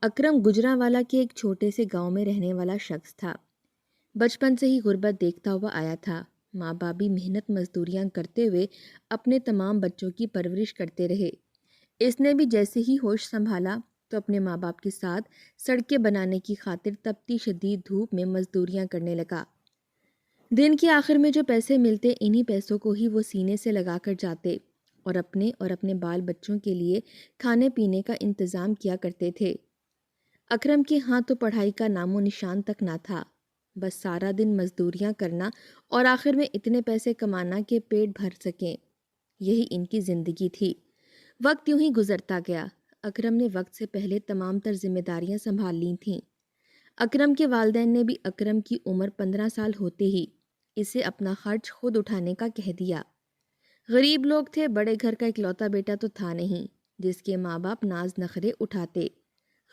اکرم گجرانوالہ کے ایک چھوٹے سے گاؤں میں رہنے والا شخص تھا۔ بچپن سے ہی غربت دیکھتا ہوا آیا تھا۔ ماں باپ بھی محنت مزدوریاں کرتے ہوئے اپنے تمام بچوں کی پرورش کرتے رہے۔ اس نے بھی جیسے ہی ہوش سنبھالا تو اپنے ماں باپ کے ساتھ سڑکیں بنانے کی خاطر تپتی شدید دھوپ میں مزدوریاں کرنے لگا۔ دن کے آخر میں جو پیسے ملتے انہی پیسوں کو ہی وہ سینے سے لگا کر جاتے اور اپنے بال بچوں کے لیے کھانے پینے کا انتظام کیا کرتے تھے۔ اکرم کے ہاں تو پڑھائی کا نام و نشان تک نہ تھا، بس سارا دن مزدوریاں کرنا اور آخر میں اتنے پیسے کمانا کہ پیٹ بھر سکیں، یہی ان کی زندگی تھی۔ وقت یوں ہی گزرتا گیا۔ اکرم نے وقت سے پہلے تمام تر ذمہ داریاں سنبھال لی تھیں۔ اکرم کے والدین نے بھی اکرم کی عمر 15 سال ہوتے ہی اسے اپنا خرچ خود اٹھانے کا کہہ دیا۔ غریب لوگ تھے، بڑے گھر کا اکلوتا بیٹا تو تھا نہیں جس کے ماں باپ ناز نخرے اٹھاتے۔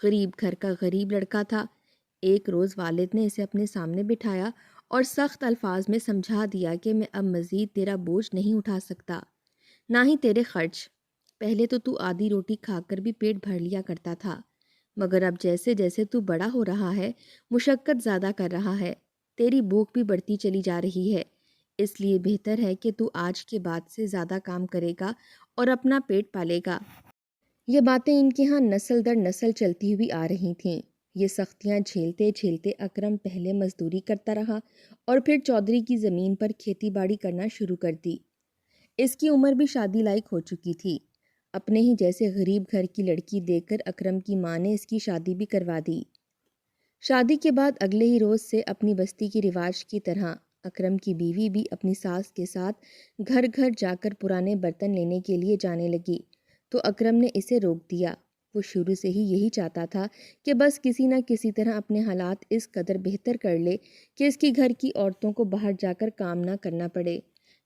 غریب گھر کا غریب لڑکا تھا۔ ایک روز والد نے اسے اپنے سامنے بٹھایا اور سخت الفاظ میں سمجھا دیا کہ میں اب مزید تیرا بوجھ نہیں اٹھا سکتا، نہ ہی تیرے خرچ۔ پہلے تو آدھی روٹی کھا کر بھی پیٹ بھر لیا کرتا تھا، مگر اب جیسے جیسے تو بڑا ہو رہا ہے، مشقت زیادہ کر رہا ہے، تیری بھوک بھی بڑھتی چلی جا رہی ہے، اس لیے بہتر ہے کہ تو آج کے بعد سے زیادہ کام کرے گا اور اپنا پیٹ پالے گا۔ یہ باتیں ان کے ہاں نسل در نسل چلتی ہوئی آ رہی تھیں۔ یہ سختیاں جھیلتے جھیلتے اکرم پہلے مزدوری کرتا رہا اور پھر چودھری کی زمین پر کھیتی باڑی کرنا شروع کر دی۔ اس کی عمر بھی شادی لائق ہو چکی تھی۔ اپنے ہی جیسے غریب گھر کی لڑکی دیکھ کر اکرم کی ماں نے اس کی شادی بھی کروا دی۔ شادی کے بعد اگلے ہی روز سے اپنی بستی کی رواج کی طرح اکرم کی بیوی بھی اپنی ساس کے ساتھ گھر گھر جا کر پرانے برتن لینے کے لیے جانے لگی، تو اکرم نے اسے روک دیا۔ وہ شروع سے ہی یہی چاہتا تھا کہ بس کسی نہ کسی طرح اپنے حالات اس قدر بہتر کر لے کہ اس کی گھر کی عورتوں کو باہر جا کر کام نہ کرنا پڑے،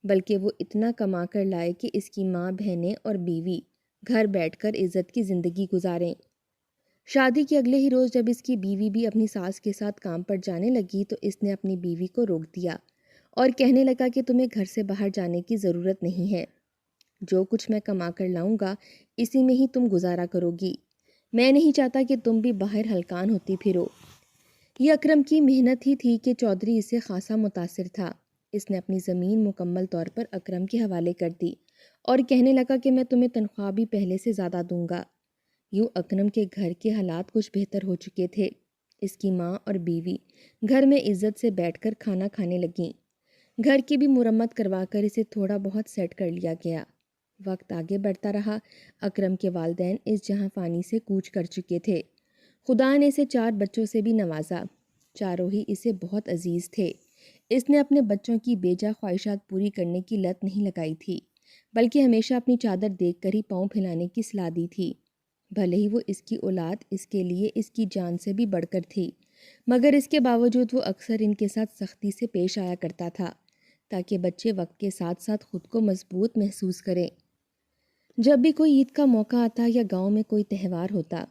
بلکہ وہ اتنا کما کر لائے کہ اس کی ماں، بہنیں اور بیوی گھر بیٹھ کر عزت کی زندگی گزاریں۔ شادی کے اگلے ہی روز جب اس کی بیوی بھی اپنی ساس کے ساتھ کام پر جانے لگی تو اس نے اپنی بیوی کو روک دیا اور کہنے لگا کہ تمہیں گھر سے باہر جانے کی ضرورت نہیں ہے، جو کچھ میں کما کر لاؤں گا اسی میں ہی تم گزارا کرو گی، میں نہیں چاہتا کہ تم بھی باہر ہلکان ہوتی پھرو۔ یہ اکرم کی محنت ہی تھی کہ چودھری اس سے خاصا متاثر تھا۔ اس نے اپنی زمین مکمل طور پر اکرم کے حوالے کر دی اور کہنے لگا کہ میں تمہیں تنخواہ بھی پہلے سے زیادہ دوں گا۔ یوں اکرم کے گھر کے حالات کچھ بہتر ہو چکے تھے۔ اس کی ماں اور بیوی گھر میں عزت سے بیٹھ کر کھانا کھانے لگیں۔ گھر کی بھی مرمت کروا کر اسے تھوڑا بہت سیٹ کر لیا گیا۔ وقت آگے بڑھتا رہا۔ اکرم کے والدین اس جہاں فانی سے کوچ کر چکے تھے۔ خدا نے اسے 4 بچوں سے بھی نوازا۔ چاروں ہی اسے بہت عزیز تھے۔ اس نے اپنے بچوں کی بیجا خواہشات پوری کرنے کی لت نہیں لگائی تھی، بلکہ ہمیشہ اپنی چادر دیکھ کر ہی پاؤں پھیلانے کی صلاح دی تھی۔ بھلے ہی وہ اس کی اولاد اس کے لیے اس کی جان سے بھی بڑھ کر تھی، مگر اس کے باوجود وہ اکثر ان کے ساتھ سختی سے پیش آیا کرتا تھا تاکہ بچے وقت کے ساتھ ساتھ خود کو مضبوط محسوس کریں۔ جب بھی کوئی عید کا موقع آتا یا گاؤں میں کوئی تہوار ہوتا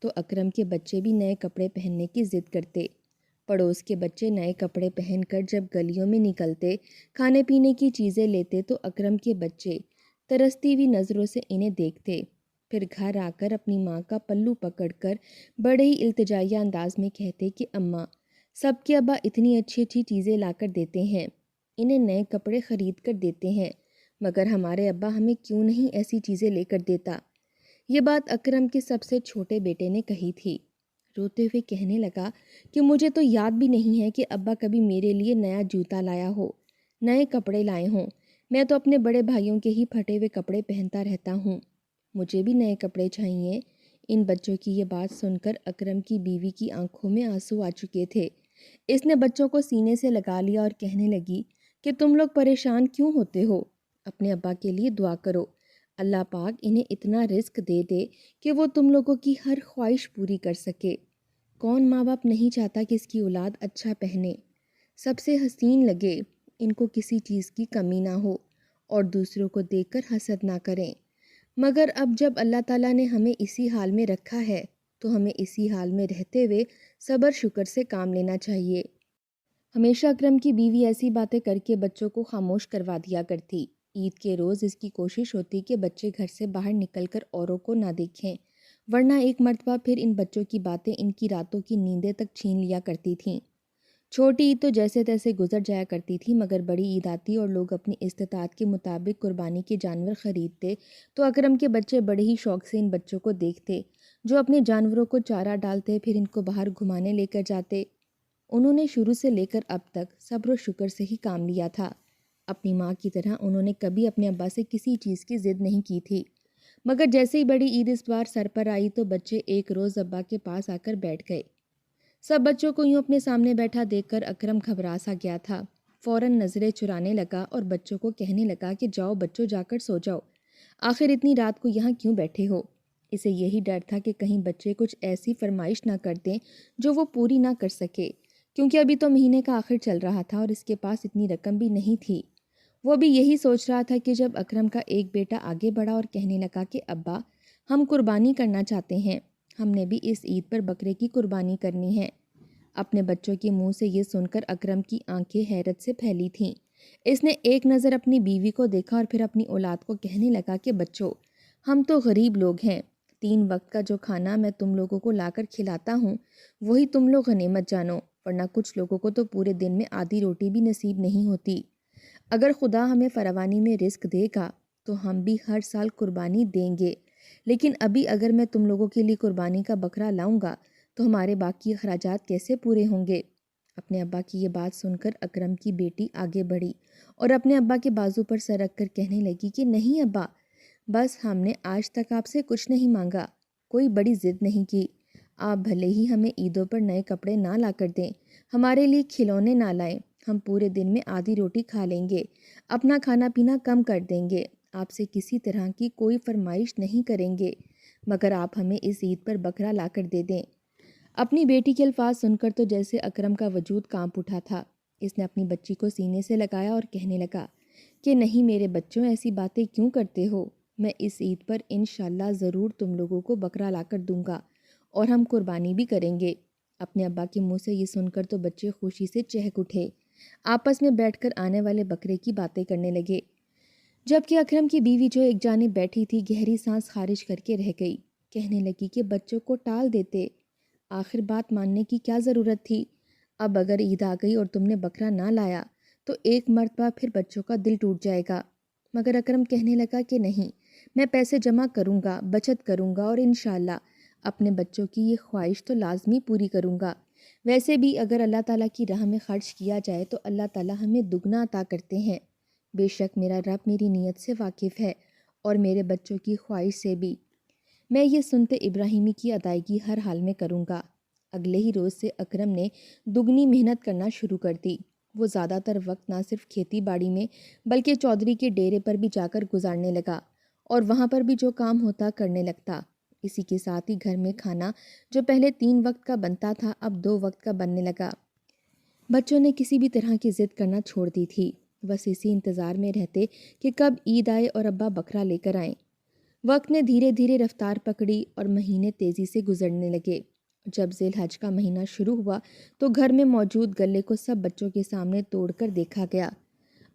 تو اکرم کے بچے بھی نئے کپڑے پہننے کی ضد کرتے۔ پڑوس کے بچے نئے کپڑے پہن کر جب گلیوں میں نکلتے، کھانے پینے کی چیزیں لیتے تو اکرم کے بچے ترستی ہوئی نظروں سے انہیں دیکھتے، پھر گھر آ کر اپنی ماں کا پلو پکڑ کر بڑے ہی التجائیہ انداز میں کہتے کہ اماں، سب کے ابا اتنی اچھی اچھی چیزیں لا کر دیتے ہیں، انہیں نئے کپڑے خرید کر دیتے ہیں، مگر ہمارے ابا ہمیں کیوں نہیں ایسی چیزیں لے کر دیتا۔ یہ بات اکرم کے سب سے چھوٹے بیٹے نے کہی تھی۔ روتے ہوئے کہنے لگا کہ مجھے تو یاد بھی نہیں ہے کہ ابا کبھی میرے لیے نیا جوتا لایا ہو، نئے کپڑے لائے ہوں، میں تو اپنے بڑے بھائیوں کے ہی پھٹے ہوئے کپڑے پہنتا رہتا ہوں، مجھے بھی نئے کپڑے چاہیے۔ ان بچوں کی یہ بات سن کر اکرم کی بیوی کی آنکھوں میں آنسو آ چکے تھے۔ اس نے بچوں کو سینے سے لگا لیا اور کہنے لگی کہ تم لوگ پریشان کیوں ہوتے ہو، اپنے ابا کے لیے دعا کرو، اللہ پاک انہیں اتنا رزق دے دے کہ وہ تم لوگوں کی ہر خواہش پوری کر سکے۔ کون ماں باپ نہیں چاہتا کہ اس کی اولاد اچھا پہنے، سب سے حسین لگے، ان کو کسی چیز کی کمی نہ ہو اور دوسروں کو دیکھ کر حسد نہ کریں، مگر اب جب اللہ تعالیٰ نے ہمیں اسی حال میں رکھا ہے تو ہمیں اسی حال میں رہتے ہوئے صبر شکر سے کام لینا چاہیے۔ ہمیشہ اکرم کی بیوی ایسی باتیں کر کے بچوں کو خاموش کروا دیا کرتی۔ عید کے روز اس کی کوشش ہوتی کہ بچے گھر سے باہر نکل کر اوروں کو نہ دیکھیں ورنہ ایک مرتبہ پھر ان بچوں کی باتیں ان کی راتوں کی نیندیں تک چھین لیا کرتی تھیں۔ چھوٹی عید تو جیسے تیسے گزر جایا کرتی تھی، مگر بڑی عید آتی اور لوگ اپنی استطاعت کے مطابق قربانی کے جانور خریدتے تو اکرم کے بچے بڑے ہی شوق سے ان بچوں کو دیکھتے جو اپنے جانوروں کو چارہ ڈالتے، پھر ان کو باہر گھمانے لے کر جاتے۔ انہوں نے شروع سے لے کر اب تک صبر و شکر سے ہی کام لیا تھا۔ اپنی ماں کی طرح انہوں نے کبھی اپنے ابا سے کسی چیز کی ضد نہیں کی تھی، مگر جیسے ہی بڑی عید اس بار سر پر آئی تو بچے ایک روز ابا کے پاس آ کر بیٹھ گئے۔ سب بچوں کو یوں اپنے سامنے بیٹھا دیکھ کر اکرم گھبرا سا گیا تھا۔ فوراً نظریں چرانے لگا اور بچوں کو کہنے لگا کہ جاؤ بچوں، جا کر سو جاؤ، آخر اتنی رات کو یہاں کیوں بیٹھے ہو؟ اسے یہی ڈر تھا کہ کہیں بچے کچھ ایسی فرمائش نہ کر دیں جو وہ پوری نہ کر سکے، کیونکہ ابھی تو مہینے کا آخر چل رہا تھا اور اس کے پاس اتنی رقم بھی نہیں تھی۔ وہ بھی یہی سوچ رہا تھا کہ جب اکرم کا ایک بیٹا آگے بڑھا اور کہنے لگا کہ ابا ہم قربانی کرنا چاہتے ہیں، ہم نے بھی اس عید پر بکرے کی قربانی کرنی ہے۔ اپنے بچوں کے منہ سے یہ سن کر اکرم کی آنکھیں حیرت سے پھیلی تھیں۔ اس نے ایک نظر اپنی بیوی کو دیکھا اور پھر اپنی اولاد کو کہنے لگا کہ بچوں، ہم تو غریب لوگ ہیں، 3 وقت کا جو کھانا میں تم لوگوں کو لا کر کھلاتا ہوں وہی تم لوگ غنیمت جانو، ورنہ کچھ لوگوں کو تو پورے دن میں آدھی روٹی بھی نصیب نہیں ہوتی۔ اگر خدا ہمیں فراوانی میں رزق دے گا تو ہم بھی ہر سال قربانی دیں گے، لیکن ابھی اگر میں تم لوگوں کے لیے قربانی کا بکرا لاؤں گا تو ہمارے باقی اخراجات کیسے پورے ہوں گے؟ اپنے ابا کی یہ بات سن کر اکرم کی بیٹی آگے بڑھی اور اپنے ابا کے بازو پر سر رکھ کر کہنے لگی کہ نہیں ابا، بس ہم نے آج تک آپ سے کچھ نہیں مانگا، کوئی بڑی ضد نہیں کی۔ آپ بھلے ہی ہمیں عیدوں پر نئے کپڑے نہ لا کر دیں، ہمارے لیے کھلونے نہ لائیں، ہم پورے دن میں آدھی روٹی کھا لیں گے، اپنا کھانا پینا کم کر دیں گے، آپ سے کسی طرح کی کوئی فرمائش نہیں کریں گے، مگر آپ ہمیں اس عید پر بکرا لا کر دے دیں۔ اپنی بیٹی کے الفاظ سن کر تو جیسے اکرم کا وجود کانپ اٹھا تھا۔ اس نے اپنی بچی کو سینے سے لگایا اور کہنے لگا کہ نہیں میرے بچوں، ایسی باتیں کیوں کرتے ہو؟ میں اس عید پر انشاءاللہ ضرور تم لوگوں کو بکرا لا کر دوں گا اور ہم قربانی بھی کریں گے۔ اپنے ابا کے منہ سے یہ سن کر تو بچے خوشی سے چہک اٹھے، آپس میں بیٹھ کر آنے والے بکرے کی باتیں کرنے لگے، جبکہ اکرم کی بیوی جو ایک جانب بیٹھی تھی گہری سانس خارج کر کے رہ گئی، کہنے لگی کہ بچوں کو ٹال دیتے، آخر بات ماننے کی کیا ضرورت تھی؟ اب اگر عید آ گئی اور تم نے بکرا نہ لایا تو ایک مرتبہ پھر بچوں کا دل ٹوٹ جائے گا۔ مگر اکرم کہنے لگا کہ نہیں، میں پیسے جمع کروں گا، بچت کروں گا اور انشاءاللہ اپنے بچوں کی یہ خواہش تو لازمی پوری کروں گا۔ ویسے بھی اگر اللہ تعالیٰ کی راہ میں خرچ کیا جائے تو اللہ تعالیٰ ہمیں دگنا عطا کرتے ہیں۔ بے شک میرا رب میری نیت سے واقف ہے اور میرے بچوں کی خواہش سے بھی۔ میں یہ سنتے ابراہیمی کی ادائیگی ہر حال میں کروں گا۔ اگلے ہی روز سے اکرم نے دگنی محنت کرنا شروع کر دی۔ وہ زیادہ تر وقت نہ صرف کھیتی باڑی میں بلکہ چودھری کے ڈیرے پر بھی جا کر گزارنے لگا اور وہاں پر بھی جو کام ہوتا کرنے لگتا۔ اسی کے ساتھ ہی گھر میں کھانا جو پہلے 3 وقت کا بنتا تھا اب 2 وقت کا بننے لگا۔ بچوں نے کسی بھی طرح کی ضد کرنا چھوڑ دی تھی، بس اسی انتظار میں رہتے کہ کب عید آئے اور ابا بکرا لے کر آئیں۔ وقت نے دھیرے دھیرے رفتار پکڑی اور مہینے تیزی سے گزرنے لگے۔ جب ذی الحج کا مہینہ شروع ہوا تو گھر میں موجود غلے کو سب بچوں کے سامنے توڑ کر دیکھا گیا۔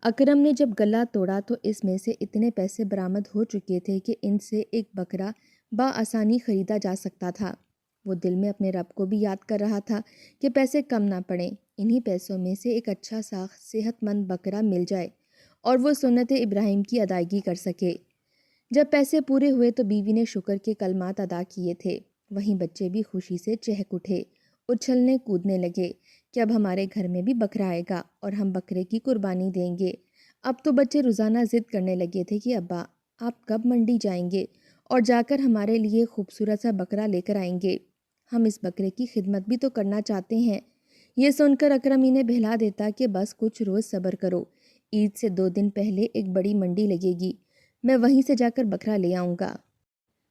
اکرم نے جب غلہ توڑا تو اس میں سے اتنے پیسے برآمد ہو چکے تھے کہ ان سے ایک بکرا بآسانی خریدا جا سکتا تھا۔ وہ دل میں اپنے رب کو بھی یاد کر رہا تھا کہ پیسے کم نہ پڑیں، انہی پیسوں میں سے ایک اچھا سا صحت مند بکرا مل جائے اور وہ سنت ابراہیم کی ادائیگی کر سکے۔ جب پیسے پورے ہوئے تو بیوی نے شکر کے کلمات ادا کیے تھے، وہیں بچے بھی خوشی سے چہک اٹھے، اچھلنے کودنے لگے کہ اب ہمارے گھر میں بھی بکرا آئے گا اور ہم بکرے کی قربانی دیں گے۔ اب تو بچے روزانہ ضد کرنے لگے تھے کہ ابا آپ کب منڈی جائیں گے اور جا کر ہمارے لیے خوبصورت سا بکرا لے کر آئیں گے، ہم اس بکرے کی خدمت بھی تو کرنا چاہتے ہیں۔ یہ سن کر اکرم انہیں بہلا دیتا کہ بس کچھ روز صبر کرو، عید سے 2 دن پہلے ایک بڑی منڈی لگے گی، میں وہیں سے جا کر بکرا لے آؤں گا۔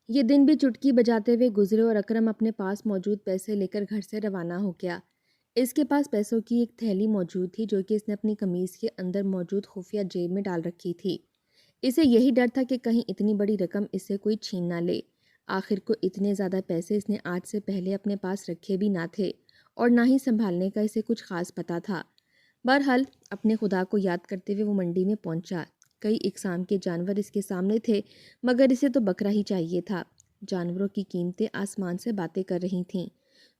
یہ دن بھی چٹکی بجاتے ہوئے گزرے اور اکرم اپنے پاس موجود پیسے لے کر گھر سے روانہ ہو گیا۔ اس کے پاس پیسوں کی ایک تھیلی موجود تھی جو کہ اس نے اپنی قمیض کے اندر موجود خفیہ جیب میں ڈال رکھی تھی۔ اسے یہی ڈر تھا کہ کہیں اتنی بڑی رقم اس سے کوئی چھین نہ لے۔ آخر کو اتنے زیادہ پیسے اس نے آج سے پہلے اپنے پاس رکھے بھی نہ تھے اور نہ ہی سنبھالنے کا اسے کچھ خاص پتہ تھا۔ بہرحال اپنے خدا کو یاد کرتے ہوئے وہ منڈی میں پہنچا۔ کئی اقسام کے جانور اس کے سامنے تھے مگر اسے تو بکرا ہی چاہیے تھا۔ جانوروں کی قیمتیں آسمان سے باتیں کر رہی تھیں۔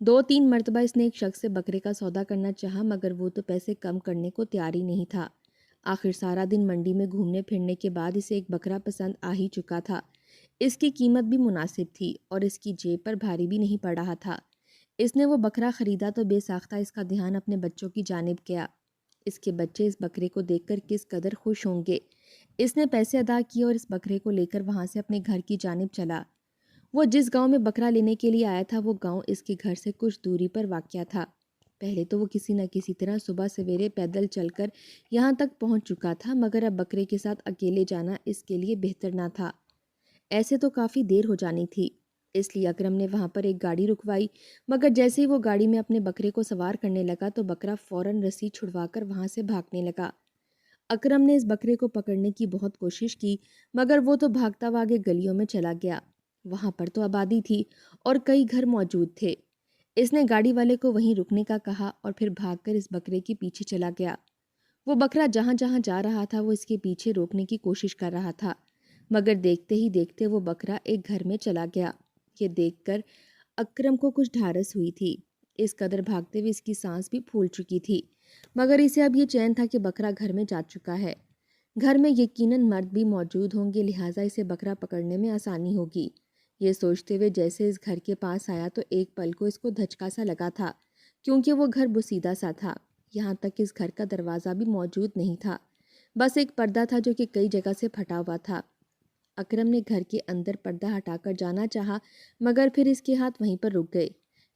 2-3 مرتبہ اس نے ایک شخص سے بکرے کا سودا کرنا چاہا، مگر وہ تو پیسے کم کرنے کو تیار ہی نہیں تھا۔ آخر سارا دن منڈی میں گھومنے پھرنے کے بعد اسے ایک بکرا پسند آ ہی چکا تھا۔ اس کی قیمت بھی مناسب تھی اور اس کی جیب پر بھاری بھی نہیں پڑ رہا تھا۔ اس نے وہ بکرا خریدا تو بے ساختہ اس کا دھیان اپنے بچوں کی جانب گیا۔ اس کے بچے اس بکرے کو دیکھ کر کس قدر خوش ہوں گے۔ اس نے پیسے ادا کیے اور اس بکرے کو لے کر وہاں سے اپنے گھر کی جانب چلا۔ وہ جس گاؤں میں بکرا لینے کے لیے آیا تھا وہ گاؤں اس کے گھر سے کچھ دوری پر واقع تھا۔ پہلے تو وہ کسی نہ کسی طرح صبح سویرے پیدل چل کر یہاں تک پہنچ چکا تھا، مگر اب بکرے کے ساتھ اکیلے جانا اس کے لیے بہتر نہ تھا۔ ایسے تو کافی دیر ہو جانی تھی، اس لیے اکرم نے وہاں پر ایک گاڑی رکوائی، مگر جیسے ہی وہ گاڑی میں اپنے بکرے کو سوار کرنے لگا تو بکرا فوراً رسی چھڑوا کر وہاں سے بھاگنے لگا۔ اکرم نے اس بکرے کو پکڑنے کی بہت کوشش کی، مگر وہ تو بھاگتا ہوا آگے گلیوں میں چلا گیا۔ وہاں پر تو آبادی تھی اور کئی گھر موجود تھے۔ اس نے گاڑی والے کو وہیں رکنے کا کہا اور پھر بھاگ کر اس بکرے کے پیچھے چلا گیا۔ وہ بکرا جہاں جہاں جا رہا تھا وہ اس کے پیچھے روکنے کی کوشش کر رہا تھا، مگر دیکھتے ہی دیکھتے وہ بکرا ایک گھر میں چلا گیا۔ یہ دیکھ کر اکرم کو کچھ ڈھارس ہوئی تھی۔ اس قدر بھاگتے ہوئے اس کی سانس بھی پھول چکی تھی، مگر اسے اب یہ چین تھا کہ بکرا گھر میں جا چکا ہے۔ گھر میں یقیناً مرد بھی موجود ہوں گے، لہٰذا اسے بکرا پکڑنے میں آسانی ہوگی۔ یہ سوچتے ہوئے جیسے اس گھر کے پاس آیا تو ایک پل کو اس کو دھچکا سا لگا تھا، کیونکہ وہ گھر بوسیدہ سا تھا۔ یہاں تک اس گھر کا دروازہ بھی موجود نہیں تھا، بس ایک پردہ تھا جو کہ کئی جگہ سے پھٹا ہوا تھا۔ اکرم نے گھر کے اندر پردہ ہٹا کر جانا چاہا، مگر پھر اس کے ہاتھ وہیں پر رک گئے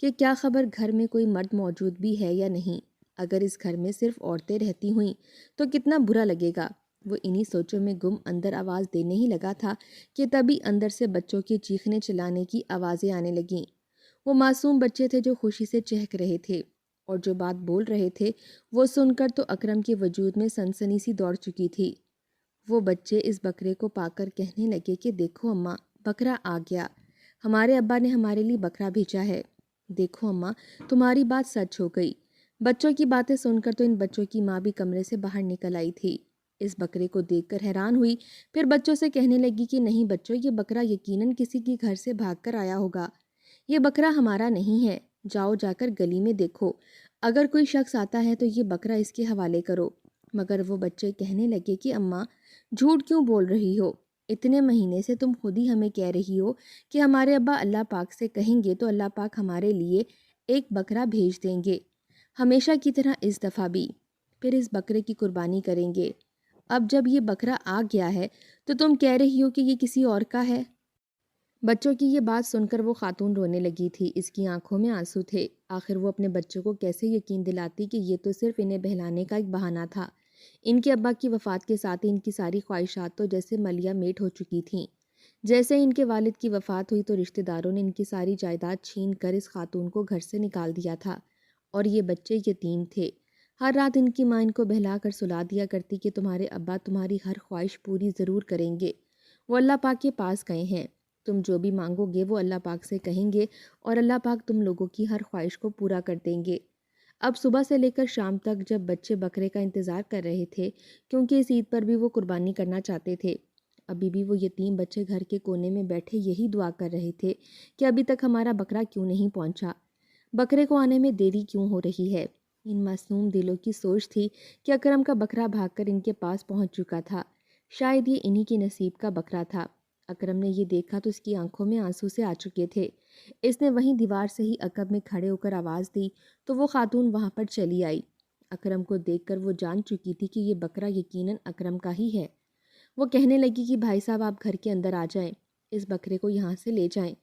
کہ کیا خبر گھر میں کوئی مرد موجود بھی ہے یا نہیں۔ اگر اس گھر میں صرف عورتیں رہتی ہوئیں تو کتنا برا لگے گا۔ وہ انہی سوچوں میں گم اندر آواز دینے ہی لگا تھا کہ تبھی اندر سے بچوں کے چیخنے چلانے کی آوازیں آنے لگیں۔ وہ معصوم بچے تھے جو خوشی سے چہک رہے تھے اور جو بات بول رہے تھے وہ سن کر تو اکرم کے وجود میں سنسنی سی دوڑ چکی تھی۔ وہ بچے اس بکرے کو پا کر کہنے لگے کہ دیکھو اماں، بکرا آ گیا، ہمارے ابا نے ہمارے لیے بکرا بھیجا ہے۔ دیکھو اماں، تمہاری بات سچ ہو گئی۔ بچوں کی باتیں سن کر تو ان بچوں کی ماں بھی کمرے سے باہر نکل آئی تھی۔ اس بکرے کو دیکھ کر حیران ہوئی، پھر بچوں سے کہنے لگی کہ نہیں بچوں، یہ بکرا یقیناً کسی کے گھر سے بھاگ کر آیا ہوگا۔ یہ بکرا ہمارا نہیں ہے، جاؤ جا کر گلی میں دیکھو، اگر کوئی شخص آتا ہے تو یہ بکرا اس کے حوالے کرو۔ مگر وہ بچے کہنے لگے کہ اماں، جھوٹ کیوں بول رہی ہو؟ اتنے مہینے سے تم خود ہی ہمیں کہہ رہی ہو کہ ہمارے ابا اللہ پاک سے کہیں گے تو اللہ پاک ہمارے لیے ایک بکرا بھیج دیں گے، ہمیشہ کی طرح اس دفعہ بھی، پھر اس بکرے کی قربانی کریں گے۔ اب جب یہ بکرا آ گیا ہے تو تم کہہ رہی ہو کہ یہ کسی اور کا ہے۔ بچوں کی یہ بات سن کر وہ خاتون رونے لگی تھی، اس کی آنکھوں میں آنسو تھے۔ آخر وہ اپنے بچوں کو کیسے یقین دلاتی کہ یہ تو صرف انہیں بہلانے کا ایک بہانہ تھا۔ ان کے ابا کی وفات کے ساتھ ہی ان کی ساری خواہشات تو جیسے ملیا میٹ ہو چکی تھیں۔ جیسے ان کے والد کی وفات ہوئی تو رشتہ داروں نے ان کی ساری جائیداد چھین کر اس خاتون کو گھر سے نکال دیا تھا، اور یہ بچے یتیم تھے۔ ہر رات ان کی ماں ان کو بہلا کر سلا دیا کرتی کہ تمہارے ابا تمہاری ہر خواہش پوری ضرور کریں گے، وہ اللہ پاک کے پاس گئے ہیں، تم جو بھی مانگو گے وہ اللہ پاک سے کہیں گے اور اللہ پاک تم لوگوں کی ہر خواہش کو پورا کر دیں گے۔ اب صبح سے لے کر شام تک جب بچے بکرے کا انتظار کر رہے تھے، کیونکہ اس عید پر بھی وہ قربانی کرنا چاہتے تھے، ابھی بھی وہ یتیم بچے گھر کے کونے میں بیٹھے یہی دعا کر رہے تھے کہ ابھی تک ہمارا بکرا کیوں نہیں پہنچا، بکرے کو آنے میں دیری کیوں ہو رہی ہے۔ ان معصوم دلوں کی سوچ تھی کہ اکرم کا بکرا بھاگ کر ان کے پاس پہنچ چکا تھا، شاید یہ انہی کے نصیب کا بکرا تھا۔ اکرم نے یہ دیکھا تو اس کی آنکھوں میں آنسو سے آ چکے تھے۔ اس نے وہیں دیوار سے ہی عقب میں کھڑے ہو کر آواز دی تو وہ خاتون وہاں پر چلی آئی۔ اکرم کو دیکھ کر وہ جان چکی تھی کہ یہ بکرا یقیناً اکرم کا ہی ہے۔ وہ کہنے لگی کہ بھائی صاحب آپ گھر کے اندر آ جائیں، اس بکرے کو یہاں سے لے جائیں۔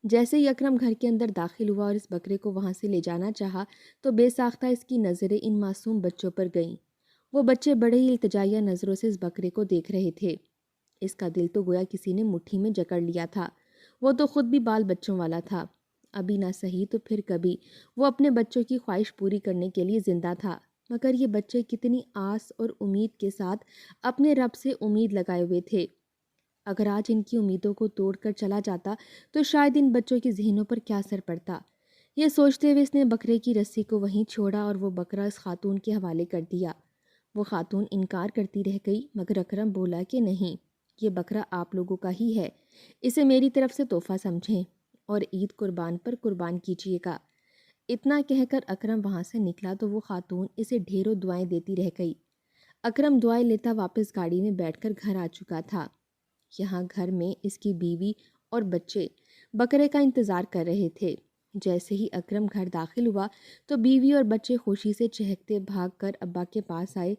جیسے ہی اکرم گھر کے اندر داخل ہوا اور اس بکرے کو وہاں سے لے جانا چاہا تو بے ساختہ اس کی نظریں ان معصوم بچوں پر گئیں۔ وہ بچے بڑے ہی التجائیہ نظروں سے اس بکرے کو دیکھ رہے تھے۔ اس کا دل تو گویا کسی نے مٹھی میں جکڑ لیا تھا۔ وہ تو خود بھی بال بچوں والا تھا، ابھی نہ صحیح تو پھر کبھی وہ اپنے بچوں کی خواہش پوری کرنے کے لیے زندہ تھا۔ مگر یہ بچے کتنی آس اور امید کے ساتھ اپنے رب سے امید لگائے ہوئے تھے۔ اگر آج ان کی امیدوں کو توڑ کر چلا جاتا تو شاید ان بچوں کے ذہنوں پر کیا اثر پڑتا۔ یہ سوچتے ہوئے اس نے بکرے کی رسی کو وہیں چھوڑا اور وہ بکرا اس خاتون کے حوالے کر دیا۔ وہ خاتون انکار کرتی رہ گئی، مگر اکرم بولا کہ نہیں، یہ بکرا آپ لوگوں کا ہی ہے، اسے میری طرف سے تحفہ سمجھیں اور عید قربان پر قربان کیجیے گا۔ اتنا کہہ کر اکرم وہاں سے نکلا تو وہ خاتون اسے ڈھیروں دعائیں دیتی رہ گئی۔ اکرم دعائیں لیتا واپس گاڑی میں بیٹھ کر گھر آ چکا تھا۔ یہاں گھر میں اس کی بیوی اور بچے بکرے کا انتظار کر رہے تھے۔ جیسے ہی اکرم گھر داخل ہوا تو بیوی اور بچے خوشی سے چہکتے بھاگ کر ابا کے پاس آئے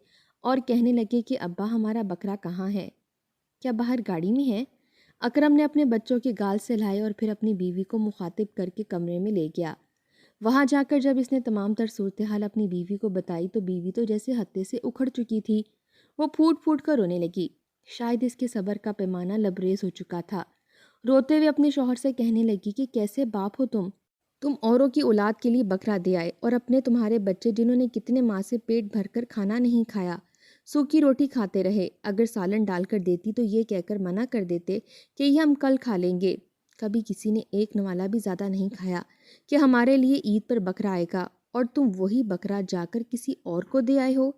اور کہنے لگے کہ ابا ہمارا بکرا کہاں ہے؟ کیا باہر گاڑی میں ہے؟ اکرم نے اپنے بچوں کے گال سے لائے اور پھر اپنی بیوی کو مخاطب کر کے کمرے میں لے گیا۔ وہاں جا کر جب اس نے تمام تر صورتحال اپنی بیوی کو بتائی تو بیوی تو جیسے ہتے سے اکھڑ چکی تھی۔ وہ پھوٹ پھوٹ کر رونے لگی۔ شاید اس کے صبر کا پیمانہ لبریز ہو چکا تھا۔ روتے ہوئے اپنے شوہر سے کہنے لگی کہ کیسے باپ ہو تم اوروں کی اولاد کے لیے بکرا دے آئے اور اپنے تمہارے بچے جنہوں نے کتنے ماہ سے پیٹ بھر کر کھانا نہیں کھایا، سوکھی روٹی کھاتے رہے، اگر سالن ڈال کر دیتی تو یہ کہہ کر منع کر دیتے کہ یہ ہم کل کھا لیں گے۔ کبھی کسی نے ایک نوالا بھی زیادہ نہیں کھایا کہ ہمارے لیے عید پر بکرا آئے گا، اور تم وہی بکرا جا کر کسی اور کو دے آئے ہو۔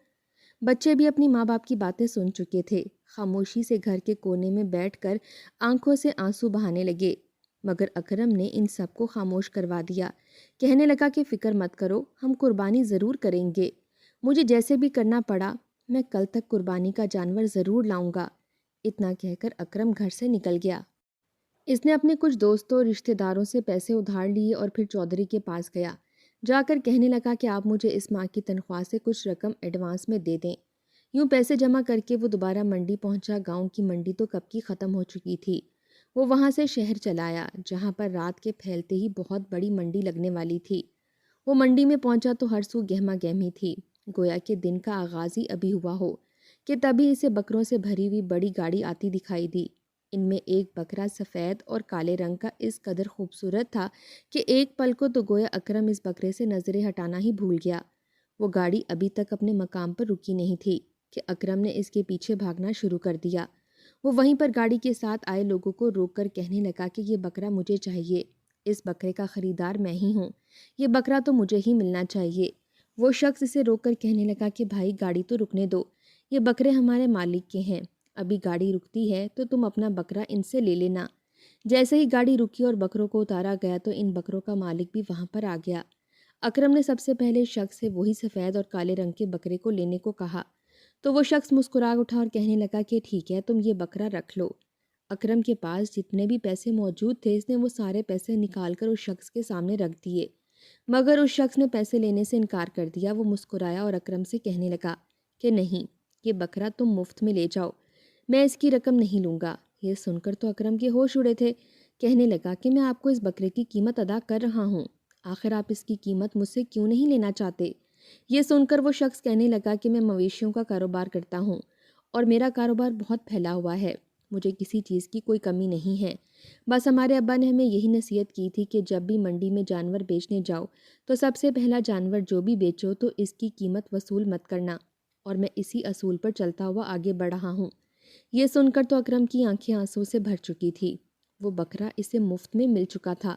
بچے بھی اپنی ماں باپ کی باتیں سن چکے تھے، خاموشی سے گھر کے کونے میں بیٹھ کر آنکھوں سے آنسو بہانے لگے، مگر اکرم نے ان سب کو خاموش کروا دیا۔ کہنے لگا کہ فکر مت کرو، ہم قربانی ضرور کریں گے، مجھے جیسے بھی کرنا پڑا میں کل تک قربانی کا جانور ضرور لاؤں گا۔ اتنا کہہ کر اکرم گھر سے نکل گیا۔ اس نے اپنے کچھ دوستوں اور رشتہ داروں سے پیسے ادھار لیے اور پھر چودھری کے پاس گیا۔ جا کر کہنے لگا کہ آپ مجھے اس ماہ کی تنخواہ سے کچھ رقم ایڈوانس میں دے دیں۔ یوں پیسے جمع کر کے وہ دوبارہ منڈی پہنچا۔ گاؤں کی منڈی تو کب کی ختم ہو چکی تھی۔ وہ وہاں سے شہر چلا آیا جہاں پر رات کے پھیلتے ہی بہت بڑی منڈی لگنے والی تھی۔ وہ منڈی میں پہنچا تو ہر سو گہما گہمی تھی، گویا کہ دن کا آغاز ہی ابھی ہوا ہو کہ تبھی اسے بکروں سے بھری ہوئی بڑی گاڑی آتی دکھائی دی۔ ان میں ایک بکرا سفید اور کالے رنگ کا اس قدر خوبصورت تھا کہ ایک پل کو تو گویا اکرم اس بکرے سے نظریں ہٹانا ہی بھول گیا۔ وہ گاڑی ابھی تک اپنے مقام پر رکی نہیں تھی کہ اکرم نے اس کے پیچھے بھاگنا شروع کر دیا۔ وہ وہیں پر گاڑی کے ساتھ آئے لوگوں کو روک کر کہنے لگا کہ یہ بکرا مجھے چاہیے، اس بکرے کا خریدار میں ہی ہوں، یہ بکرا تو مجھے ہی ملنا چاہیے۔ وہ شخص اسے روک کر کہنے لگا کہ بھائی گاڑی تو رکنے دو، یہ بکرے ہمارے مالک کے ہیں، ابھی گاڑی رکتی ہے تو تم اپنا بکرا ان سے لے لینا۔ جیسے ہی گاڑی رکی اور بکروں کو اتارا گیا تو ان بکروں کا مالک بھی وہاں پر آ گیا۔ اکرم نے سب سے پہلے شخص سے وہی سفید اور کالے رنگ کے بکرے کو لینے کو کہا تو وہ شخص مسکرا اٹھا اور کہنے لگا کہ ٹھیک ہے، تم یہ بکرا رکھ لو۔ اکرم کے پاس جتنے بھی پیسے موجود تھے اس نے وہ سارے پیسے نکال کر اس شخص کے سامنے رکھ دیے، مگر اس شخص نے پیسے لینے سے انکار کر دیا۔ وہ مسکرایا اور اکرم سے کہنے لگا کہ نہیں، یہ بکرا تم مفت میں لے جاؤ، میں اس کی رقم نہیں لوں گا۔ یہ سن کر تو اکرم کے ہوش اڑے تھے۔ کہنے لگا کہ میں آپ کو اس بکرے کی قیمت ادا کر رہا ہوں، آخر آپ اس کی قیمت مجھ سے کیوں نہیں لینا چاہتے؟ یہ سن کر وہ شخص کہنے لگا کہ میں مویشیوں کا کاروبار کرتا ہوں اور میرا کاروبار بہت پھیلا ہوا ہے، مجھے کسی چیز کی کوئی کمی نہیں ہے، بس ہمارے ابا نے ہمیں یہی نصیحت کی تھی کہ جب بھی منڈی میں جانور بیچنے جاؤ تو سب سے پہلا جانور جو بھی بیچو تو اس کی قیمت وصول مت کرنا، اور میں اسی اصول پر چلتا ہوا آگے بڑھ رہا ہوں۔ یہ سن کر تو اکرم کی آنکھیں آنسو سے بھر چکی تھی۔ وہ بکرا اسے مفت میں مل چکا تھا۔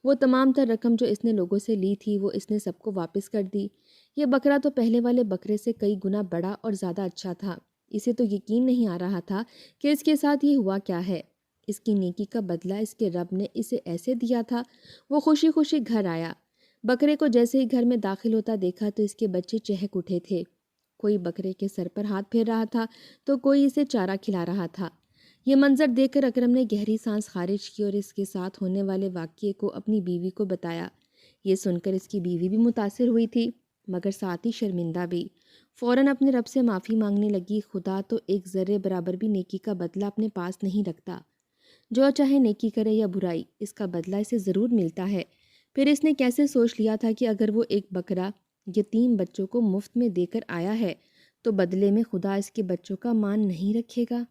وہ تمام تر رقم جو اس نے لوگوں سے لی تھی وہ اس نے سب کو واپس کر دی۔ یہ بکرا تو پہلے والے بکرے سے کئی گنا بڑا اور زیادہ اچھا تھا۔ اسے تو یقین نہیں آ رہا تھا کہ اس کے ساتھ یہ ہوا کیا ہے۔ اس کی نیکی کا بدلہ اس کے رب نے اسے ایسے دیا تھا۔ وہ خوشی خوشی گھر آیا۔ بکرے کو جیسے ہی گھر میں داخل ہوتا دیکھا تو اس کے بچے چہک اٹھے تھے۔ کوئی بکرے کے سر پر ہاتھ پھیر رہا تھا تو کوئی اسے چارہ کھلا رہا تھا۔ یہ منظر دیکھ کر اکرم نے گہری سانس خارج کی اور اس کے ساتھ ہونے والے واقعے کو اپنی بیوی کو بتایا۔ یہ سن کر اس کی بیوی بھی متاثر ہوئی تھی مگر ساتھ ہی شرمندہ بھی۔ فوراً اپنے رب سے معافی مانگنے لگی، خدا تو ایک ذرے برابر بھی نیکی کا بدلہ اپنے پاس نہیں رکھتا، جو چاہے نیکی کرے یا برائی اس کا بدلہ اسے ضرور ملتا ہے۔ پھر اس نے کیسے سوچ لیا تھا کہ اگر وہ ایک بکرا یتیم بچوں کو مفت میں دے کر آیا ہے تو بدلے میں خدا اس کے بچوں کا مان نہیں رکھے گا۔